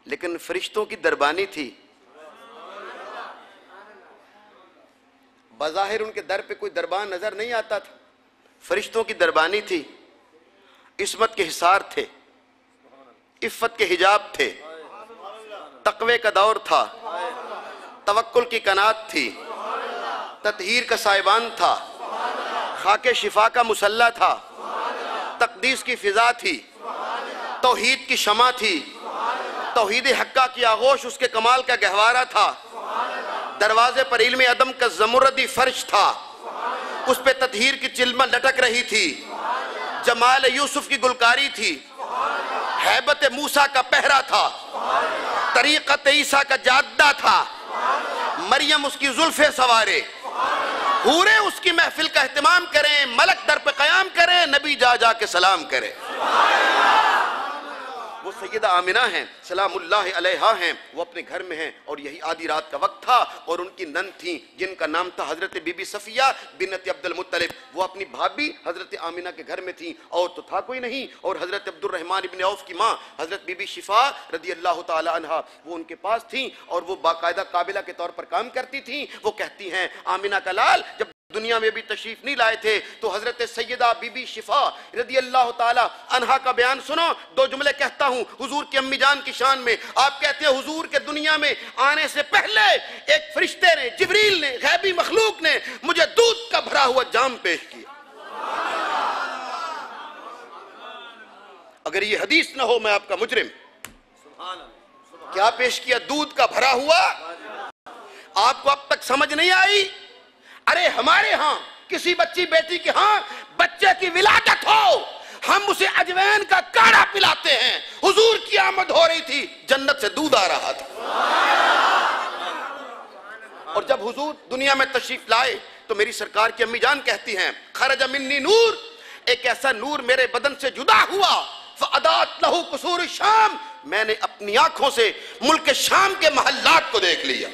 [SPEAKER 1] لیکن فرشتوں کی دربانی تھی. بظاہر ان کے در پہ کوئی دربان نظر نہیں آتا تھا, فرشتوں کی دربانی تھی. عصمت کے حصار تھے, عفت کے حجاب تھے, تقوی کا دور تھا, توکل کی قنات تھی, تطہیر کا سائبان تھا, خاک شفا کا مسلح تھا, تقدیس کی فضا تھی, توحید کی شمع تھی, توحید حقہ کی آغوش اس کے کمال کا گہوارہ تھا. دروازے پر علم عدم کا زمردی فرش تھا, اس پہ تطہیر کی چلمہ لٹک رہی تھی. جمال یوسف کی گلکاری تھی, ہیبت موسیٰ کا پہرا تھا, طریقت عیسیٰ کا جادہ تھا. مریم اس کی زلف سوارے, حوریں اس کی محفل کا اہتمام کریں, ملک در پہ قیام کریں, نبی جا جا کے سلام کریں. وہ سیدہ آمنہ ہیں سلام اللہ علیہا ہیں, وہ اپنے گھر میں ہیں اور یہی آدھی رات کا وقت تھا. اور ان کی نند تھیں جن کا نام تھا حضرت بی بی صفیہ بنت عبد المطلب. وہ اپنی بھابی حضرت آمنہ کے گھر میں تھیں, اور تو تھا کوئی نہیں. اور حضرت عبد الرحمن ابن عوف کی ماں حضرت بی بی شفا رضی اللہ تعالی عنہا وہ ان کے پاس تھیں, اور وہ باقاعدہ قابلہ کے طور پر کام کرتی تھیں. وہ کہتی ہیں آمنہ کا لال جب دنیا میں بھی تشریف نہیں لائے تھے تو حضرت سیدہ بی بی شفا رضی اللہ تعالی عنہا کا بیان سنو. 2 جملے کہتا ہوں حضور کی امی جان کی شان میں. آپ کہتے ہیں حضور کے دنیا میں آنے سے پہلے ایک فرشتے نے, جبریل نے, غیبی مخلوق نے مجھے دودھ کا بھرا ہوا جام پیش کیا. اگر یہ حدیث نہ ہو میں آپ کا مجرم. کیا پیش کیا؟ دودھ کا بھرا ہوا. آپ کو اب تک سمجھ نہیں آئی؟ ارے ہمارے ہاں کسی بچی بیٹی کے ہاں بچے کی ولادت ہو, ہم اسے اجوین کا کاڑھا پلاتے ہیں. حضور کی آمد ہو رہی تھی, جنت سے دودھ آ رہا تھا. اور جب حضور دنیا میں تشریف لائے تو میری سرکار کی امی جان کہتی ہیں خرج منی نور, ایک ایسا نور میرے بدن سے جدا ہوا. فَأَدَاتْ لَهُ قُصُورُ الشام, میں نے اپنی آنکھوں سے ملک شام کے محلات کو دیکھ لیا.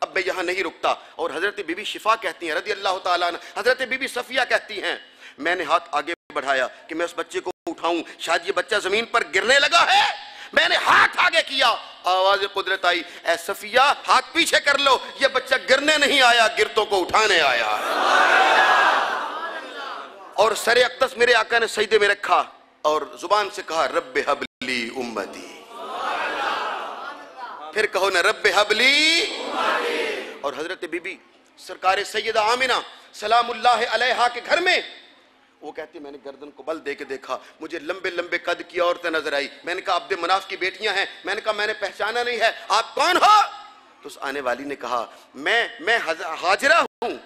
[SPEAKER 1] اب میں یہاں نہیں رکتا. اور حضرت بی بی شفا کہتی ہیں رضی اللہ تعالیٰ عنہ, حضرت بی بی صفیہ کہتی ہیں میں نے ہاتھ آگے بڑھایا کہ میں اس بچے کو اٹھاؤں, شاید یہ بچہ زمین پر گرنے لگا ہے. میں نے ہاتھ آگے کیا, آواز قدرت آئی اے صفیہ ہاتھ پیچھے کر لو, یہ بچہ گرنے نہیں آیا, گرتوں کو اٹھانے آیا. اور سر اقدس میرے آقا نے سجدے میں رکھا اور زبان سے کہا رب حب لی امتی. پھر کہو نا رب حب لی. اور حضرت بی بی سرکار سیدہ آمنہ سلام اللہ علیہا کے گھر میں وہ کہتی میں نے گردن کو بل دے کے دیکھا, مجھے لمبے لمبے قد کی عورتیں نظر آئی. میں نے کہا عبد مناف کی بیٹیاں ہیں. میں نے کہا میں نے پہچانا نہیں ہے, آپ کون ہو؟ تو اس آنے والی نے کہا میں ہاجرہ ہوں.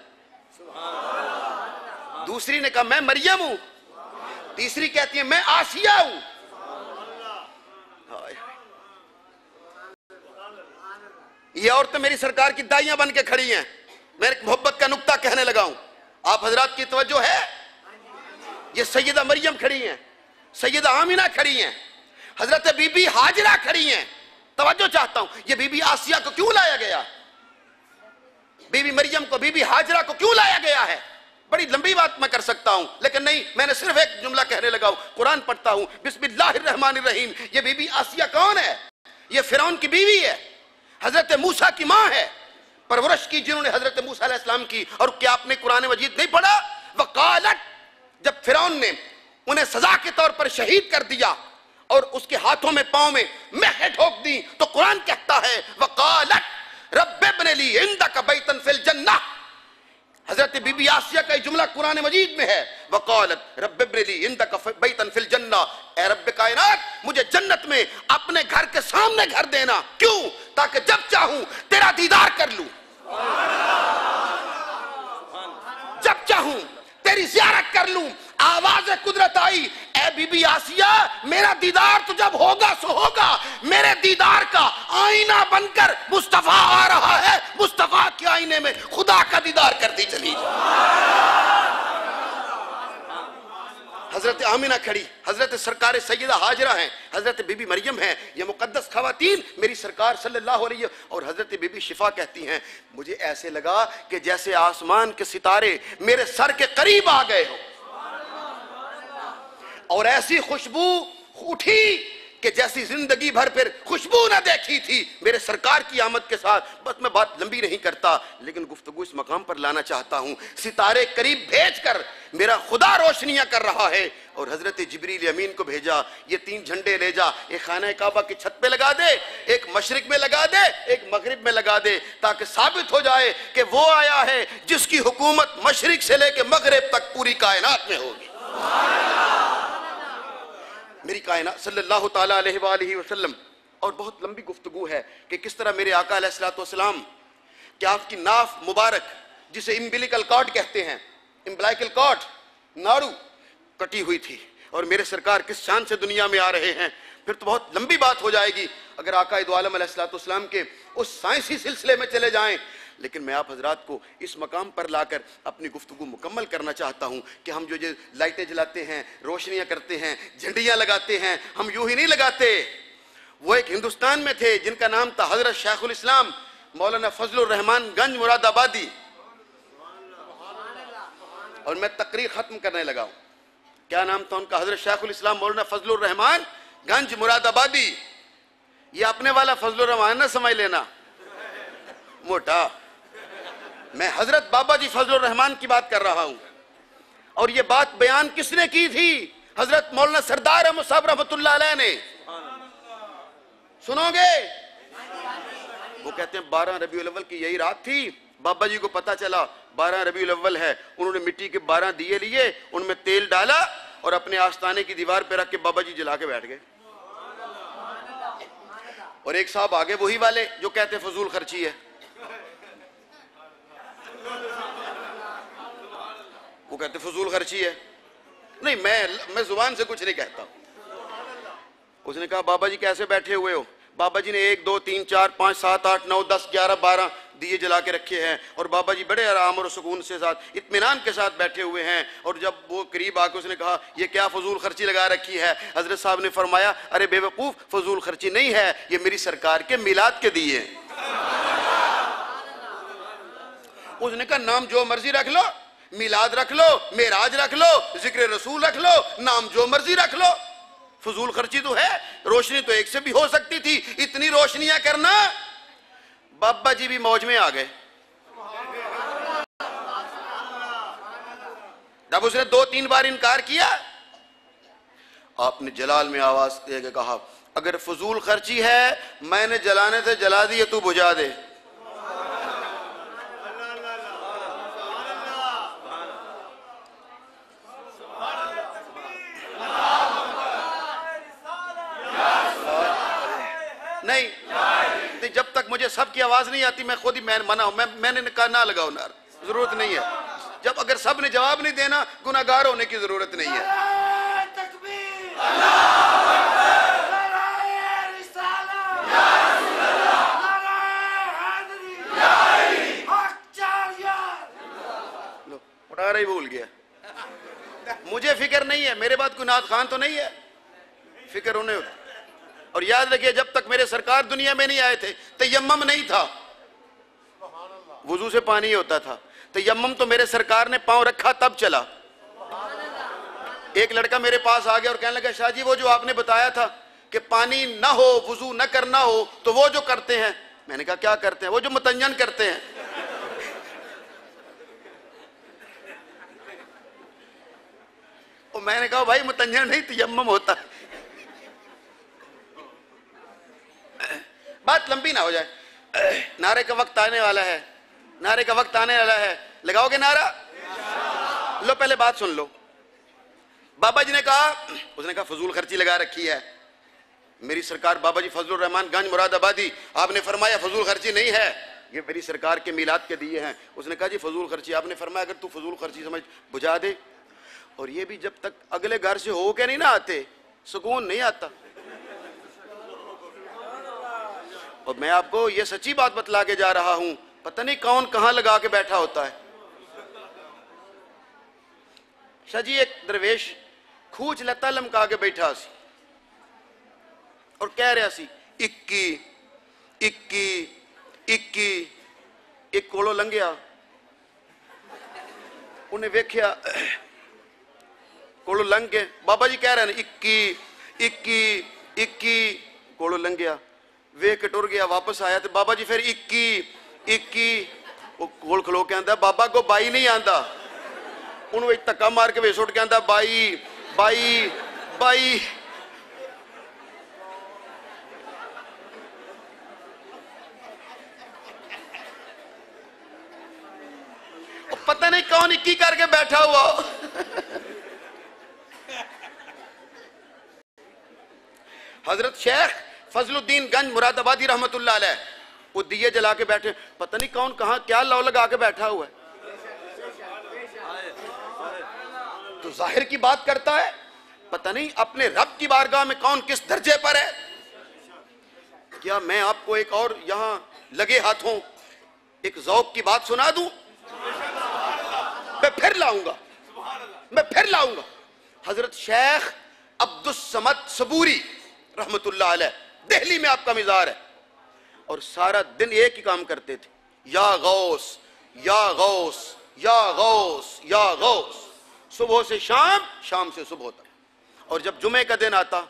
[SPEAKER 1] دوسری نے کہا میں مریم ہوں. تیسری کہتی ہے میں آسیہ ہوں. یہ عورتیں میری سرکار کی دائیاں بن کے کھڑی ہیں. میں ایک محبت کا نکتہ کہنے لگا ہوں, آپ حضرات کی توجہ ہے؟ یہ سیدہ مریم کھڑی ہیں, سیدہ آمنہ کھڑی ہیں, حضرت بی بی ہاجرہ کھڑی ہیں. توجہ چاہتا ہوں, یہ بی بی آسیہ کو کیوں لایا گیا؟ بی بی مریم کو, بی بی ہاجرہ کو کیوں لایا گیا ہے؟ بڑی لمبی بات میں کر سکتا ہوں لیکن نہیں, میں نے صرف ایک جملہ کہنے لگا ہوں. قرآن پڑھتا ہوں بسم اللہ الرحمن الرحیم. یہ بی بی آسیہ کون ہے؟ یہ فرعون کی بیوی ہے, حضرت موسیٰ کی ماں ہے, پرورش کی جنہوں نے حضرت موسیٰ علیہ السلام کی. اور کیا آپ نے قرآن مجید نہیں پڑھا؟ وقالت, جب فرعون نے انہیں سزا کے طور پر شہید کر دیا اور اس کے ہاتھوں میں پاؤں میں مہر ٹھوک دی تو قرآن کہتا ہے وقالت رب ابن لی عندک بیتا فی الجنہ, حضرت بی بی آسیہ کا جملہ قرآن مجید میں ہے، وقالت رب ابن لی عندک بیتا فی الجنہ، اے رب کائنات مجھے جنت میں اپنے گھر کے سامنے گھر دینا، کیوں؟ تاکہ جب چاہوں تیرا دیدار کر لوں، جب چاہوں تیری زیارت کر لوں۔ آواز قدرت آئی، اے بی بی آسیہ میرا دیدار تو جب ہوگا سو ہوگا، میرے دیدار کا آئینہ بن کر مصطفیٰ آ رہا ہے، مصطفیٰ کے آئینے میں خدا کا دیدار کرتی چلی جائے۔ حضرت آمینہ کھڑی، حضرت سرکار سیدہ حاجرہ ہیں، حضرت بی بی مریم ہیں، یہ مقدس خواتین میری سرکار صلی اللہ علیہ وسلم، اور حضرت بی بی شفا کہتی ہیں مجھے ایسے لگا کہ جیسے آسمان کے ستارے میرے سر کے قریب آ گئے ہو، اور ایسی خوشبو اٹھی کہ جیسی زندگی بھر پھر خوشبو نہ دیکھی تھی میرے سرکار کی آمد کے ساتھ۔ بس میں بات لمبی نہیں کرتا، لیکن گفتگو اس مقام پر لانا چاہتا ہوں، ستارے قریب بھیج کر میرا خدا روشنیاں کر رہا ہے، اور حضرت جبریل امین کو بھیجا، یہ 3 جھنڈے لے جا، ایک خانہ کعبہ کی چھت پہ لگا دے، ایک مشرق میں لگا دے، ایک مغرب میں لگا دے، تاکہ ثابت ہو جائے کہ وہ آیا ہے جس کی حکومت مشرق سے لے کے مغرب تک پوری کائنات میں ہوگی۔ میری کائنات صلی اللہ تعالیٰ علیہ وآلہ وسلم، اور بہت لمبی گفتگو ہے کہ کس طرح میرے آقا علیہ السلام کہ آپ کی ناف مبارک جسے امبلیکل کارڈ کہتے ہیں، امبلیکل کارڈ ناڑو کٹی ہوئی تھی، اور میرے سرکار کس شان سے دنیا میں آ رہے ہیں، پھر تو بہت لمبی بات ہو جائے گی اگر آقا دو عالم علیہ السلام کے اس سائنسی سلسلے میں چلے جائیں، لیکن میں آپ حضرات کو اس مقام پر لا کر اپنی گفتگو مکمل کرنا چاہتا ہوں کہ ہم جو لائٹیں جلاتے ہیں، روشنیاں کرتے ہیں، جھنڈیاں لگاتے ہیں، ہم یوں ہی نہیں لگاتے۔ وہ ایک ہندوستان میں تھے جن کا نام تھا حضرت شیخ الاسلام مولانا فضل الرحمان گنج مراد آبادی، اور میں تقریر ختم کرنے لگا ہوں۔ کیا نام تھا ان کا؟ حضرت شیخ الاسلام مولانا فضل الرحمان گنج مراد آبادی۔ یہ اپنے والا فضل الرحمان نہ سمجھ لینا موٹا، میں حضرت بابا جی فضل الرحمان کی بات کر رہا ہوں، اور یہ بات بیان کس نے کی تھی؟ حضرت مولانا سردار احمد صاحب رحمۃ اللہ علیہ نے۔ سنو گے؟ وہ کہتے ہیں 12 ربیع الاول کی یہی رات تھی، بابا جی کو پتا چلا 12 ربیع الاول ہے، انہوں نے مٹی کے 12 دیے لیے، ان میں تیل ڈالا اور اپنے آستانے کی دیوار پہ رکھ کے بابا جی جلا کے بیٹھ گئے۔ اور ایک صاحب آگے وہی والے جو کہتے ہیں فضول خرچی ہے، وہ کہتے فضول خرچی ہے۔ نہیں، میں زبان سے کچھ نہیں کہتا۔ اس نے کہا بابا جی کیسے بیٹھے ہوئے ہو؟ بابا جی نے 1 2 3 4 5 7 8 9 10 11 12 دیے جلا کے رکھے ہیں، اور بابا جی بڑے آرام اور سکون سے ساتھ اطمینان کے ساتھ بیٹھے ہوئے ہیں، اور جب وہ قریب آ کے اس نے کہا یہ کیا فضول خرچی لگا رکھی ہے؟ حضرت صاحب نے فرمایا ارے بے وقوف، فضول خرچی نہیں ہے، یہ میری سرکار کے میلاد کے دیے ہیں۔ اس نے کہا نام جو مرضی رکھ لو، میلاد رکھ لو، معراج رکھ لو، ذکر رسول رکھ لو، نام جو مرضی رکھ لو، فضول خرچی تو ہے، روشنی تو ایک سے بھی ہو سکتی تھی، اتنی روشنیاں کرنا۔ بابا جی بھی موج میں آ گئے۔ جب اس نے 2 3 بار انکار کیا، آپ نے جلال میں آواز دے کے کہا اگر فضول خرچی ہے میں نے جلانے سے جلا دی، تو بجھا دے۔ نہیں، جب تک مجھے سب کی آواز نہیں آتی میں خود ہی منع ہوں، میں نے کہا نہ لگاؤ نار، ضرورت نہیں ہے۔ جب اگر سب نے جواب نہیں دینا، گناہگار ہونے کی ضرورت نہیں ہے۔ اٹھارہ ہی بھول گیا۔ مجھے فکر نہیں ہے، میرے بعد کوئی نعت خان تو نہیں ہے، فکر انہیں ہوتا۔ اور یاد رکھیے جب تک میرے سرکار دنیا میں نہیں آئے تھے تیمم نہیں تھا، وضو سے پانی ہوتا تھا۔ تیمم تو میرے سرکار نے پاؤں رکھا تب چلا۔ ایک لڑکا میرے پاس آ گیا اور کہنے لگا شاہ جی وہ جو آپ نے بتایا تھا کہ پانی نہ ہو وضو نہ کرنا ہو تو وہ جو کرتے ہیں، میں نے کہا کیا کرتے ہیں؟ وہ جو متنجن کرتے ہیں۔ اور میں نے کہا بھائی متنجن نہیں تیمم ہوتا ہے۔ بات لمبی نہ ہو جائے، نعرے کا وقت آنے والا ہے، نعرے کا وقت آنے والا ہے۔ لگاؤ گے نعرہ؟ لو پہلے بات سن لو. بابا جی نے کہا، اس نے کہا فضول خرچی لگا رکھی ہے. میری سرکار بابا جی فضل الرحمان گنج مراد آبادی، آپ نے فرمایا فضول خرچی نہیں ہے، یہ میری سرکار کے میلاد کے دیے ہیں. اس نے کہا جی فضول خرچی، آپ نے فرمایا اگر تو فضول خرچی سمجھ بجھا دے. اور یہ بھی جب تک اگلے گھر سے ہو کے نہیں نہ آتے سکون نہیں آتا. اور میں آپ کو یہ سچی بات بتلا کے جا رہا ہوں، پتہ نہیں کون کہاں لگا کے بیٹھا ہوتا ہے. شاہ جی ایک درویش کھوچ لتا لمکا کے بیٹھا سی اور کہہ رہا سی 21 21 21. ایک کولو لنگیا، انہیں ویکھیا کولو لنگ گئے. بابا جی کہہ رہے ہیں 21 21 21. کولو لنگیا، ویکھ کے ٹر گیا، واپس آیا تو بابا جی پھر 21 21. وہ کول کھلو کے آندا بابا کو بائی نہیں آندا. انہوں ایک تکا مار کے ویس اٹھ کے آندا بائی بائی بائی. پتہ نہیں کون 21 کر کے بیٹھا ہوا. حضرت شیخ فضل الدین گنج مراد آبادی رحمت اللہ علیہ وہ دیے جلا کے بیٹھے، پتہ نہیں کون کہاں کیا لو لگا کے بیٹھا ہوا ہے. تو ظاہر کی بات کرتا ہے، پتہ نہیں اپنے رب کی بارگاہ میں کون کس درجے پر ہے. کیا میں آپ کو ایک اور یہاں لگے ہاتھوں ایک ذوق کی بات سنا دوں؟ میں پھر لاؤں گا. حضرت شیخ عبد الصمد صبوری رحمت اللہ علیہ، دہلی میں آپ کا مزار ہے، اور سارا دن ایک ہی کام کرتے تھے، یا غوث یا غوث یا غوث یا غوث، صبح سے شام، شام سے صبح تک. اور جب جمعے کا دن آتا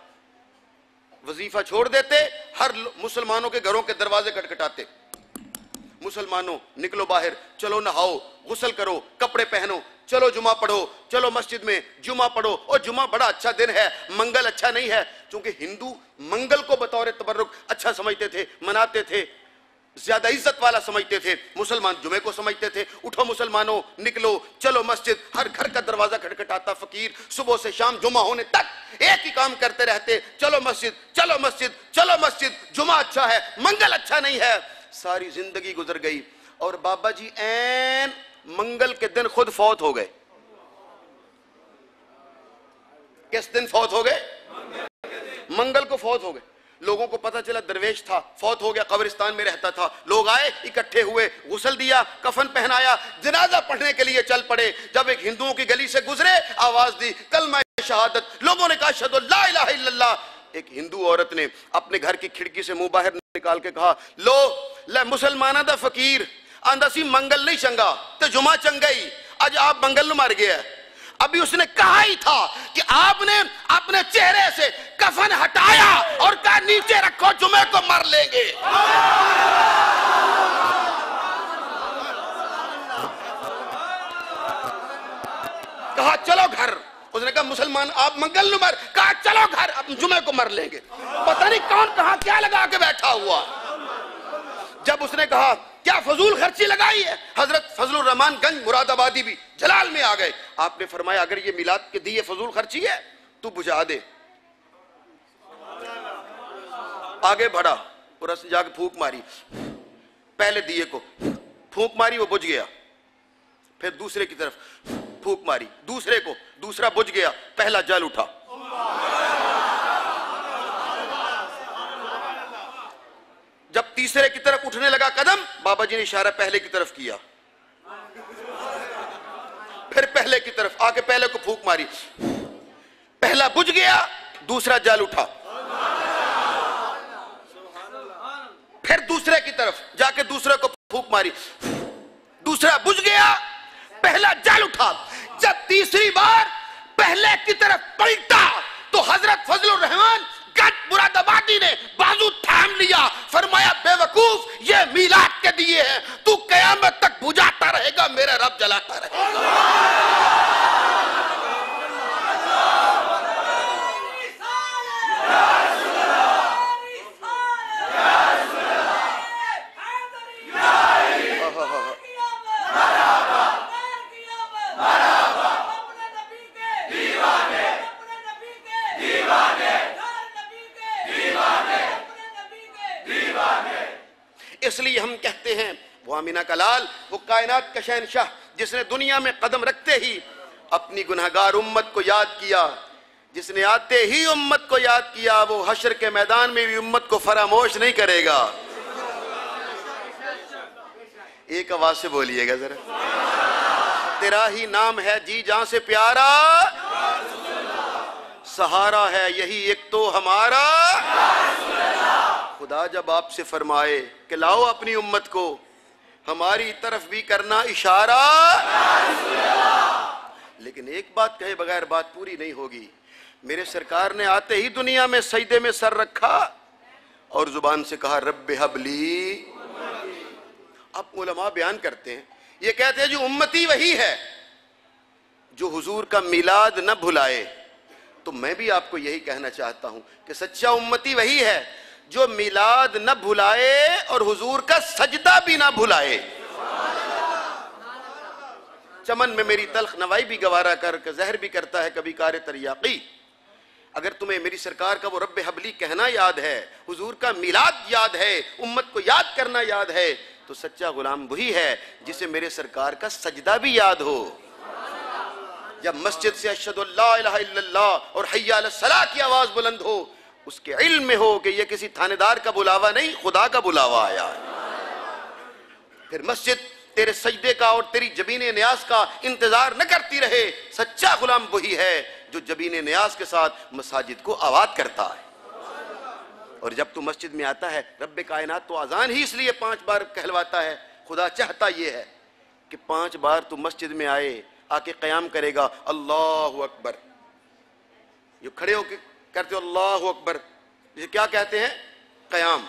[SPEAKER 1] وظیفہ چھوڑ دیتے، ہر مسلمانوں کے گھروں کے دروازے کھٹکھٹاتے، مسلمانوں نکلو باہر، چلو نہاؤ، غسل کرو، کپڑے پہنو، چلو جمعہ پڑھو، چلو مسجد میں جمعہ پڑھو. اور جمعہ بڑا اچھا دن ہے، منگل اچھا نہیں ہے، چونکہ ہندو منگل کو بطور تبرک اچھا سمجھتے تھے، مناتے تھے، زیادہ عزت والا سمجھتے تھے. مسلمان جمعے کو سمجھتے تھے. اٹھو مسلمانوں، نکلو، چلو مسجد. ہر گھر کا دروازہ کھٹکھٹاتا فقیر، صبح سے شام جمعہ ہونے تک ایک ہی کام کرتے رہتے، چلو مسجد چلو مسجد چلو مسجد. جمعہ اچھا ہے، منگل اچھا نہیں ہے. ساری زندگی گزر گئی اور بابا جی این منگل کے دن خود فوت ہو گئے. کس دن فوت ہو گئے؟ منگل کو فوت ہو گئے. لوگوں کو پتہ چلا درویش تھا، فوت ہو گیا، قبرستان میں رہتا تھا. لوگ آئے، اکٹھے ہوئے، غسل دیا، کفن پہنایا، جنازہ پڑھنے کے لیے چل پڑے. جب ایک ہندوؤں کی گلی سے گزرے، آواز دی کلمہ شہادت. لوگوں نے کہا اشہد ان لا الہ الا اللہ. ایک ہندو عورت نے اپنے گھر کی کھڑکی سے منہ باہر نکال کے کہا لو لے مسلمانہ دا فقیر آندہ سی منگل نہیں چنگا تو جمعہ چنگئی، اج آپ منگل مر گیا. ابھی اس نے کہا ہی تھا کہ آپ نے اپنے چہرے سے کفن ہٹایا اور کہا نیچے رکھو جمعے کو مر لیں گے. کہا چلو گھر. اس نے کہا مسلمان آپ منگل نو مر، کہا چلو گھر اب جمعے کو مر لیں گے. پتہ نہیں کون کہاں کیا لگا کے بیٹھا ہوا. جب اس نے کہا کیا فضول خرچی لگائی ہے، حضرت فضل الرحمان گنج مراد آبادی بھی جلال میں آ گئے. آپ نے فرمایا اگر یہ میلاد کے دیے فضول خرچی ہے تو بجھا دے. آگے بڑھا اور اس نے جا کے پھونک ماری، پہلے دیے کو پھونک ماری، وہ بجھ گیا. پھر دوسرے کی طرف پھونک ماری، دوسرے کو، دوسرا بجھ گیا، پہلا جل اٹھا. جب تیسرے کی طرف اٹھنے لگا قدم، بابا جی نے اشارہ پہلے کی طرف کیا، پھر پہلے کی طرف آ کے پہلے کو پھونک ماری، پہلا بجھ گیا، دوسرا جل اٹھا. پھر دوسرے کی طرف جا کے دوسرے کو پھونک ماری، دوسرا بجھ گیا، پہلا جل اٹھا. جب تیسری بار پہلے کی طرف پلٹا تو حضرت فضل الرحمان گنج مراد آبادی نے بازو تھام لیا، فرمایا بے وقوف یہ میلاد کے دیے ہیں، تو قیامت تک بجھاتا رہے گا، میرا رب جلاتا رہے گا. اس لیے ہم کہتے ہیں وہ آمینہ کا لال، وہ کائنات کا شہنشاہ جس نے دنیا میں قدم رکھتے ہی اپنی گنہگار امت کو یاد کیا، جس نے آتے ہی امت کو یاد کیا، وہ حشر کے میدان میں بھی امت کو فراموش نہیں کرے گا۔ ایک آواز سے بولیے گا ذرا، تیرا ہی نام ہے جی جان سے پیارا، سہارا ہے یہی ایک تو ہمارا۔ خدا جب آپ سے فرمائے کہ لاؤ اپنی امت کو، ہماری طرف بھی کرنا اشارہ، لیکن ایک بات کہے بغیر بات پوری نہیں ہوگی۔ میرے سرکار نے آتے ہی دنیا میں سجدے میں سر رکھا اور زبان سے کہا رب ہب لی۔ اب علماء بیان کرتے ہیں، یہ کہتے ہیں جو امتی وہی ہے جو حضور کا میلاد نہ بھلائے۔ تو میں بھی آپ کو یہی کہنا چاہتا ہوں کہ سچا امتی وہی ہے جو میلاد نہ بھلائے اور حضور کا سجدہ بھی نہ بھلائے۔ چمن میں میری تلخ نوائی بھی گوارا کر کے زہر بھی کرتا ہے کبھی کار تریاقی۔ اگر تمہیں میری سرکار کا وہ رب حبلی کہنا یاد ہے، حضور کا میلاد یاد ہے، امت کو یاد کرنا یاد ہے، تو سچا غلام وہی ہے جسے میرے سرکار کا سجدہ بھی یاد ہو۔ جب مسجد سے اشہد اللہ الہ الا اللہ اور حی علی الصلاۃ کی آواز بلند ہو، اس کے علم میں ہو کہ یہ کسی تھانے دار کا بلاوا نہیں، خدا کا بلاوا آیا ہے۔ پھر مسجد تیرے سجدے کا اور تیری جبین نیاز کا انتظار نہ کرتی رہے۔ سچا غلام وہی ہے جو جبین نیاز کے ساتھ مساجد کو آباد کرتا ہے۔ اور جب تو مسجد میں آتا ہے، رب کائنات تو اذان ہی اس لیے 5 بار کہلواتا ہے۔ خدا چاہتا یہ ہے کہ 5 بار تو مسجد میں آئے، آ کے قیام کرے گا اللہ اکبر، جو کھڑے ہو کے کرتے ہو اللہ اکبر، جسے کیا کہتے ہیں؟ قیام،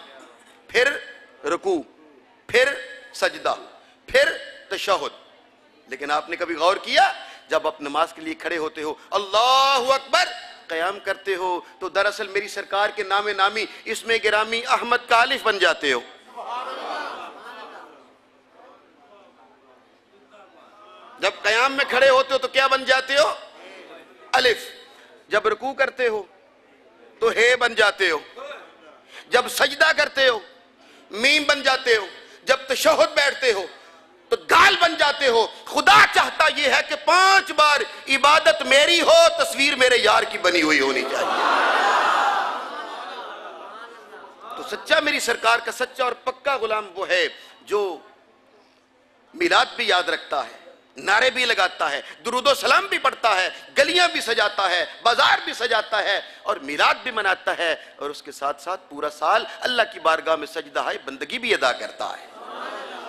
[SPEAKER 1] پھر رکوع، پھر سجدہ، پھر تشہد۔ لیکن آپ نے کبھی غور کیا جب آپ نماز کے لیے کھڑے ہوتے ہو اللہ اکبر قیام کرتے ہو تو دراصل میری سرکار کے نام نامی اسم گرامی احمد کا الف بن جاتے ہو۔ جب قیام میں کھڑے ہوتے ہو تو کیا بن جاتے ہو؟ الف۔ جب رکوع کرتے ہو تو ہے بن جاتے ہو۔ جب سجدہ کرتے ہو میم بن جاتے ہو۔ جب تشہد بیٹھتے ہو تو دال بن جاتے ہو۔ خدا چاہتا یہ ہے کہ 5 بار عبادت میری ہو، تصویر میرے یار کی بنی ہوئی ہونی چاہیے۔ تو سچا میری سرکار کا سچا اور پکا غلام وہ ہے جو میلاد بھی یاد رکھتا ہے، نعرے بھی لگاتا ہے، درود و سلام بھی پڑھتا ہے، گلیاں بھی سجاتا ہے، بازار بھی سجاتا ہے اور میلاد بھی مناتا ہے، اور اس کے ساتھ ساتھ پورا سال اللہ کی بارگاہ میں سجدہ بندگی بھی ادا کرتا ہے،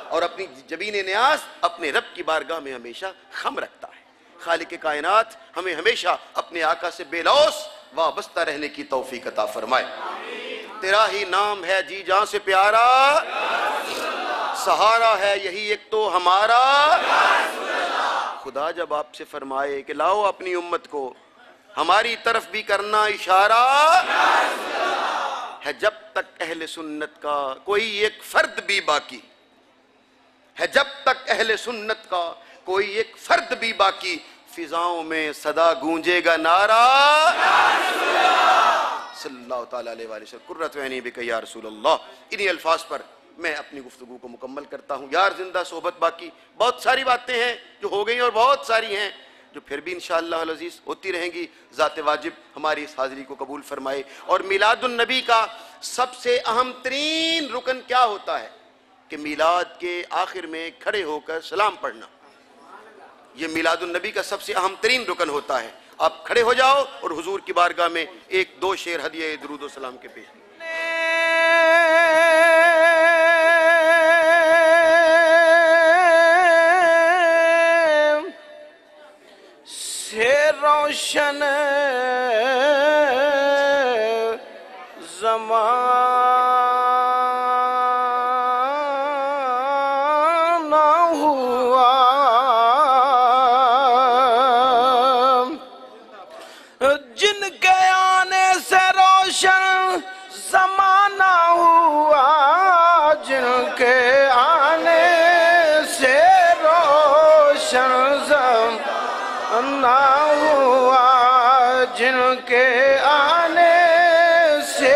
[SPEAKER 1] اور اپنی جبین نیاز اپنے رب کی بارگاہ میں ہمیشہ خم رکھتا ہے۔ خالق کائنات ہمیں ہمیشہ اپنے آقا سے بے لوث وابستہ رہنے کی توفیق عطا فرمائے۔ تیرا ہی نام ہے جی جان سے پیارا، سہارا ہے یہی ایک تو ہمارا۔ خدا جب آپ سے فرمائے کہ لاؤ اپنی امت کو، ہماری طرف بھی کرنا اشارہ ہے، جب تک اہل سنت کا کوئی ایک فرد بھی باقی ہے، جب تک اہل سنت کا کوئی ایک فرد بھی باقی، فضاؤں میں صدا گونجے گا نعرہ صلی اللہ تعالیٰ علیہ وآلہ وسلم قرۃ عینی بک یا رسول اللہ۔ انہی الفاظ پر میں اپنی گفتگو کو مکمل کرتا ہوں۔ یار زندہ صحبت باقی، بہت ساری باتیں ہیں جو ہو گئیں اور بہت ساری ہیں جو پھر بھی انشاءاللہ العزیز ہوتی رہیں گی۔ ذات واجب ہماری اس حاضری کو قبول فرمائے۔ اور میلاد النبی کا سب سے اہم ترین رکن کیا ہوتا ہے کہ میلاد کے آخر میں کھڑے ہو کر سلام پڑھنا، یہ میلاد النبی کا سب سے اہم ترین رکن ہوتا ہے۔ آپ کھڑے ہو جاؤ اور حضور کی بارگاہ میں 1-2 شعر ہدیہ درود و سلام کے پیش
[SPEAKER 2] سے روشن زمانہ ہوا، جن کے آنے سے روشن زمانہ ہوا، جن کے آنے سے روشن زمانہ ہوا، جن کے آنے سے